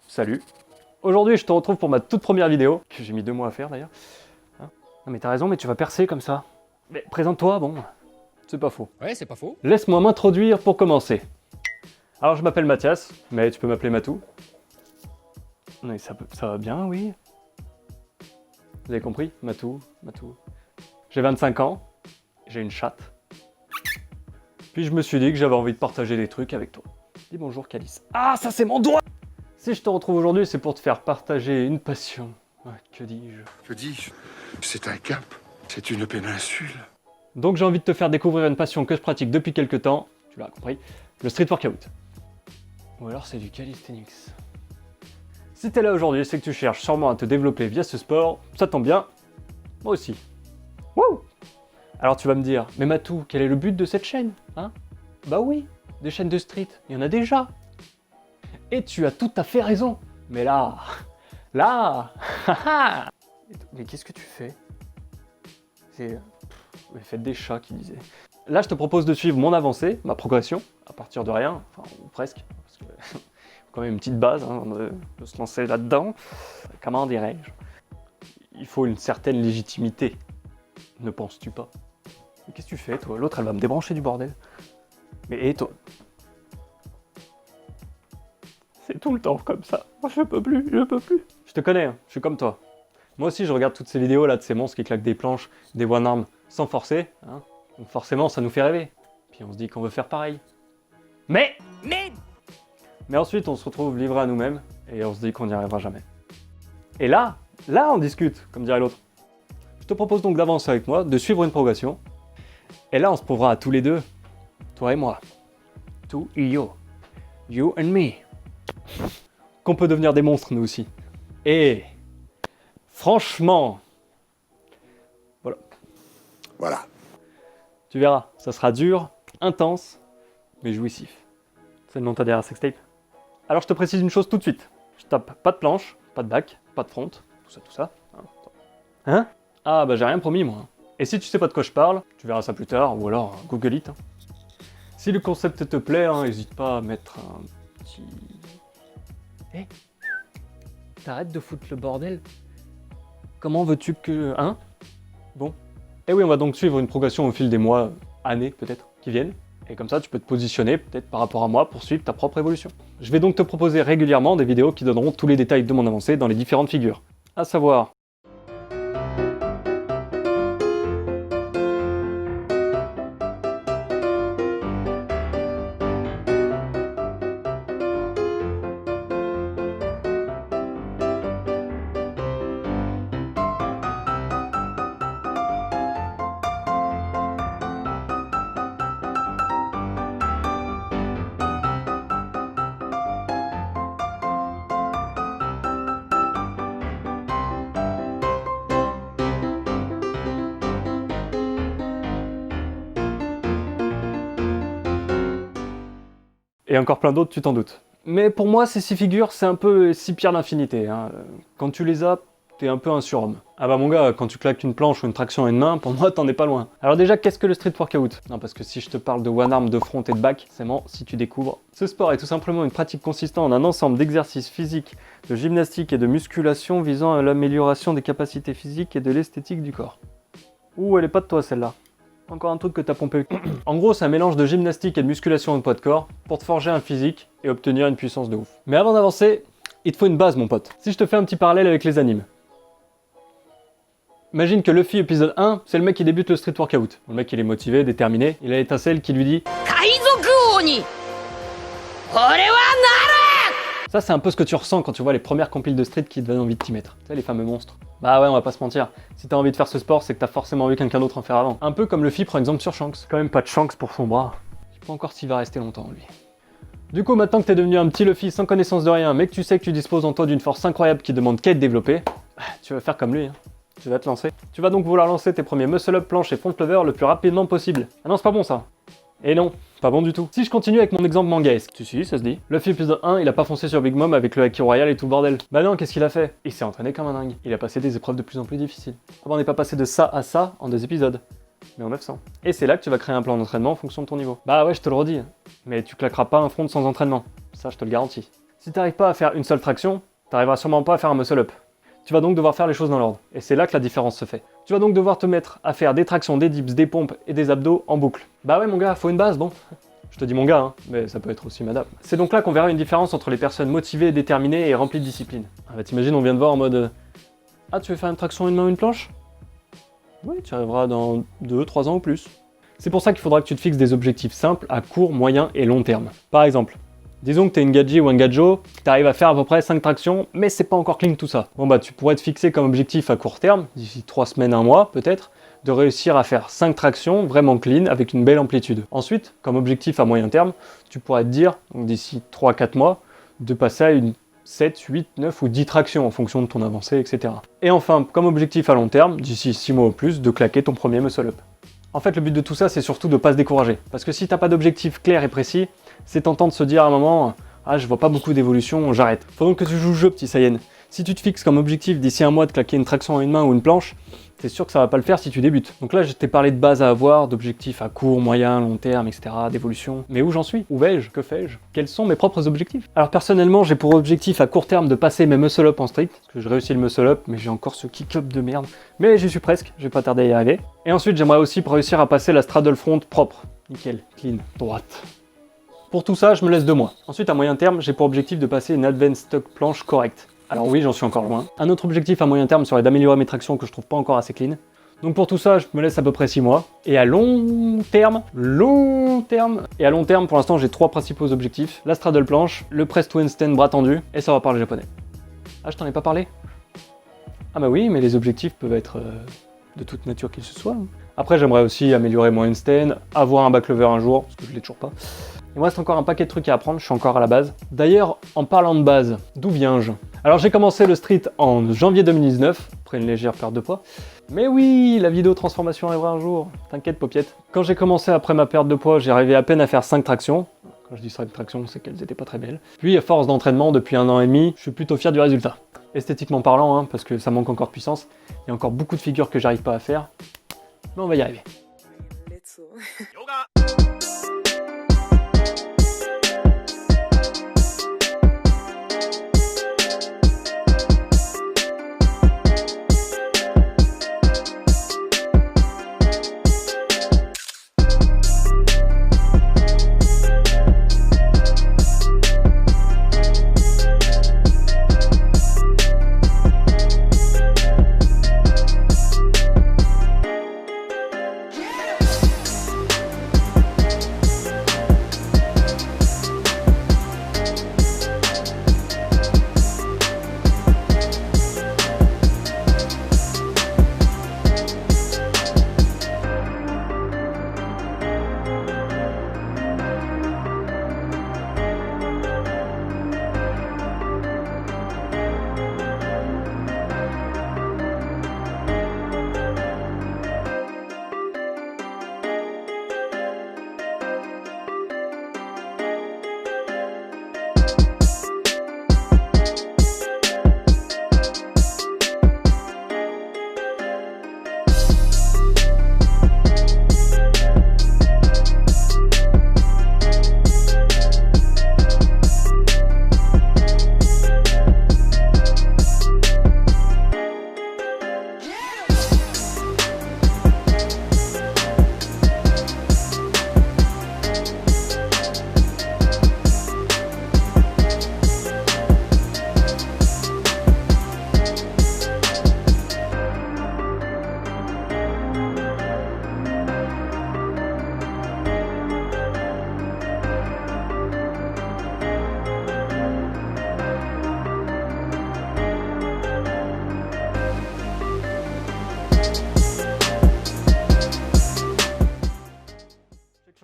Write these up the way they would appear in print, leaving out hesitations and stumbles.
Salut. Aujourd'hui, je te retrouve pour ma toute première vidéo, que j'ai mis 2 mois à faire d'ailleurs. Hein? Non mais t'as raison, mais tu vas percer comme ça. Mais présente-toi, bon, c'est pas faux. Ouais, c'est pas faux. Laisse-moi m'introduire pour commencer. Alors je m'appelle Mathias, mais tu peux m'appeler Matou. Mais ça va bien, oui. Vous avez compris? Matou. J'ai 25 ans, j'ai une chatte. Puis je me suis dit que j'avais envie de partager des trucs avec toi. Dis bonjour Calice. Ah, ça c'est mon doigt! Si je te retrouve aujourd'hui, c'est pour te faire partager une passion. Ouais, que dis-je? Que dis-je? C'est un cap, c'est une péninsule. Donc j'ai envie de te faire découvrir une passion que je pratique depuis quelques temps, tu l'as compris, le street workout. Ou alors c'est du calisthenics. Si t'es là aujourd'hui, c'est que tu cherches sûrement à te développer via ce sport, ça tombe bien, moi aussi. Wouh! Alors tu vas me dire, mais Matou, quel est le but de cette chaîne, hein? Bah oui, des chaînes de street, il y en a déjà. Et tu as tout à fait raison. Mais là, mais qu'est-ce que tu fais? C'est faites des chats qui disaient. Là, je te propose de suivre mon avancée, ma progression, à partir de rien, enfin, ou presque, parce que faut quand même une petite base hein, de se lancer là-dedans. Comment dirais-je? Il faut une certaine légitimité, ne penses-tu pas? Mais qu'est-ce que tu fais, toi? L'autre, elle va me débrancher du bordel. Mais et toi? C'est tout le temps comme ça. Je peux plus. Je te connais, hein, je suis comme toi. Moi aussi, je regarde toutes ces vidéos là de ces monstres qui claquent des planches, des one-arm sans forcer. Hein. Donc forcément, ça nous fait rêver. Puis on se dit qu'on veut faire pareil. Mais ensuite, on se retrouve livré à nous-mêmes et on se dit qu'on n'y arrivera jamais. Et là, on discute, comme dirait l'autre. Je te propose donc d'avancer avec moi, de suivre une progression. Et là, on se prouvera à tous les deux, toi et moi, tout et you and me, qu'on peut devenir des monstres nous aussi. Et franchement, Voilà. tu verras, ça sera dur, intense, mais jouissif. C'est le nom de ta dernière sextape. Alors je te précise une chose tout de suite. Je tape pas de planche, pas de back, pas de front, tout ça. Hein? Ah bah j'ai rien promis moi. Et si tu sais pas de quoi je parle, tu verras ça plus tard, ou alors Google it. Hein. Si le concept te plaît, n'hésite pas à mettre un petit... Eh, t'arrêtes de foutre le bordel? Comment veux-tu que... Hein? Bon. Et oui, on va donc suivre une progression au fil des mois, années peut-être, qui viennent. Et comme ça, tu peux te positionner peut-être par rapport à moi pour suivre ta propre évolution. Je vais donc te proposer régulièrement des vidéos qui donneront tous les détails de mon avancée dans les différentes figures. À savoir... Et encore plein d'autres, tu t'en doutes. Mais pour moi, ces 6 figures, c'est un peu 6 pierres d'infinité. Hein. Quand tu les as, t'es un peu un surhomme. Ah bah mon gars, quand tu claques une planche ou une traction à une main, pour moi, t'en es pas loin. Alors déjà, qu'est-ce que le street workout? Non, parce que si je te parle de one arm, de front et de back, c'est bon, si tu découvres. Ce sport est tout simplement une pratique consistant en un ensemble d'exercices physiques, de gymnastique et de musculation visant à l'amélioration des capacités physiques et de l'esthétique du corps. Ouh, elle est pas de toi celle-là. Encore un truc que t'as pompé. En gros, c'est un mélange de gymnastique et de musculation de poids de corps pour te forger un physique et obtenir une puissance de ouf. Mais avant d'avancer, il te faut une base, mon pote. Si je te fais un petit parallèle avec les animes. Imagine que Luffy épisode 1, c'est le mec qui débute le street workout. Le mec il est motivé, déterminé, il a l'étincelle qui lui dit Ça c'est un peu ce que tu ressens quand tu vois les premières compiles de street qui te donnent envie de t'y mettre. Tu sais, les fameux monstres. Bah ouais, on va pas se mentir. Si t'as envie de faire ce sport, c'est que t'as forcément vu quelqu'un d'autre en faire avant. Un peu comme Luffy prend exemple sur Shanks. Quand même pas de Shanks pour son bras. Je sais pas encore s'il va rester longtemps lui. Du coup, maintenant que t'es devenu un petit Luffy sans connaissance de rien, mais que tu sais que tu disposes en toi d'une force incroyable qui demande qu'à être développée, tu vas faire comme lui. Hein. Tu vas te lancer. Tu vas donc vouloir lancer tes premiers muscle-up planches et front lever le plus rapidement possible. Ah non, c'est pas bon ça. Et non, pas bon du tout. Si je continue avec mon exemple mangaesque, si, ça se dit. Luffy épisode 1, il a pas foncé sur Big Mom avec le Haki Royal et tout le bordel. Bah non, qu'est-ce qu'il a fait? Il s'est entraîné comme un dingue. Il a passé des épreuves de plus en plus difficiles. Ah bah on n'est pas passé de ça à ça en 2 épisodes, mais en 900. Et c'est là que tu vas créer un plan d'entraînement en fonction de ton niveau. Bah ouais, je te le redis. Mais tu claqueras pas un front sans entraînement. Ça, je te le garantis. Si tu n'arrives pas à faire une seule traction, tu n'arriveras sûrement pas à faire un muscle-up. Tu vas donc devoir faire les choses dans l'ordre, et c'est là que la différence se fait. Tu vas donc devoir te mettre à faire des tractions, des dips, des pompes et des abdos en boucle. Bah ouais mon gars, faut une base, bon. Je te dis mon gars, hein, mais ça peut être aussi madame. C'est donc là qu'on verra une différence entre les personnes motivées, déterminées et remplies de discipline. Ah bah t'imagines, on vient de voir en mode... Ah, tu veux faire une traction, une main, une planche? Oui, tu arriveras dans 2-3 ans ou plus. C'est pour ça qu'il faudra que tu te fixes des objectifs simples à court, moyen et long terme. Par exemple, disons que tu es une gadji ou un gadjo, tu arrives à faire à peu près 5 tractions, mais c'est pas encore clean tout ça. Bon bah tu pourrais te fixer comme objectif à court terme, d'ici 3 semaines, 1 mois peut-être, de réussir à faire 5 tractions vraiment clean avec une belle amplitude. Ensuite, comme objectif à moyen terme, tu pourrais te dire, d'ici 3-4 mois, de passer à une 7, 8, 9 ou 10 tractions en fonction de ton avancée, etc. Et enfin, comme objectif à long terme, d'ici 6 mois ou plus, de claquer ton premier muscle-up. En fait, le but de tout ça, c'est surtout de ne pas se décourager. Parce que si t'as pas d'objectif clair et précis, c'est tentant de se dire à un moment « Ah, je vois pas beaucoup d'évolution, j'arrête ». Faut donc que tu joues le jeu, petit Saiyan. Si tu te fixes comme objectif d'ici 1 mois de claquer une traction à une main ou une planche, c'est sûr que ça va pas le faire si tu débutes. Donc là, je t'ai parlé de base à avoir, d'objectifs à court, moyen, long terme, etc., d'évolution. Mais où j'en suis? Où vais-je? Que fais-je? Quels sont mes propres objectifs? Alors personnellement, j'ai pour objectif à court terme de passer mes muscle-up en strict, parce que je réussis le muscle-up, mais j'ai encore ce kick-up de merde. Mais j'y suis presque, je vais pas tarder à y arriver. Et ensuite, j'aimerais aussi réussir à passer la straddle front propre. Nickel, clean, droite. Pour tout ça, je me laisse 2 mois. Ensuite, à moyen terme, j'ai pour objectif de passer une advanced stock planche correcte. Alors oui, j'en suis encore loin. Un autre objectif à moyen terme serait d'améliorer mes tractions que je trouve pas encore assez clean. Donc pour tout ça, je me laisse à peu près 6 mois. Et à long terme, pour l'instant, j'ai 3 principaux objectifs. La straddle planche, le press to handstand bras tendu, et ça va parler japonais. Ah, je t'en ai pas parlé? Ah bah oui, mais les objectifs peuvent être de toute nature qu'ils se soient. Après, j'aimerais aussi améliorer mon handstand, avoir un back lever un jour, parce que je l'ai toujours pas. Il me reste encore un paquet de trucs à apprendre, je suis encore à la base. D'ailleurs, en parlant de base, d'où viens-je? Alors j'ai commencé le street en janvier 2019, après une légère perte de poids. Mais oui, la vidéo transformation arrivera un jour, t'inquiète paupiette. Quand j'ai commencé après ma perte de poids, j'ai arrivé à peine à faire 5 tractions. Quand je dis 5 tractions, c'est qu'elles étaient pas très belles. Puis à force d'entraînement, depuis 1 an et demi, je suis plutôt fier du résultat. Esthétiquement parlant, hein, parce que ça manque encore de puissance. Il y a encore beaucoup de figures que j'arrive pas à faire. Mais on va y arriver.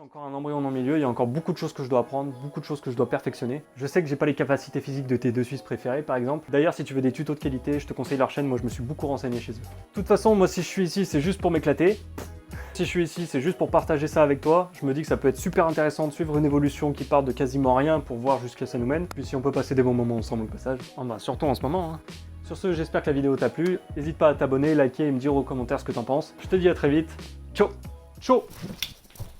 Encore un embryon en milieu, il y a encore beaucoup de choses que je dois apprendre, beaucoup de choses que je dois perfectionner. Je sais que j'ai pas les capacités physiques de tes 2 Suisses préférés par exemple. D'ailleurs, si tu veux des tutos de qualité, je te conseille leur chaîne, moi je me suis beaucoup renseigné chez eux. De toute façon, moi si je suis ici, c'est juste pour m'éclater. Si je suis ici, c'est juste pour partager ça avec toi. Je me dis que ça peut être super intéressant de suivre une évolution qui part de quasiment rien pour voir jusqu'à ça nous mène. Puis si on peut passer des bons moments ensemble au passage, oh bah surtout en ce moment. Hein. Sur ce, j'espère que la vidéo t'a plu. N'hésite pas à t'abonner, liker et me dire aux commentaires ce que t'en penses. Je te dis à très vite. Ciao. Ciao.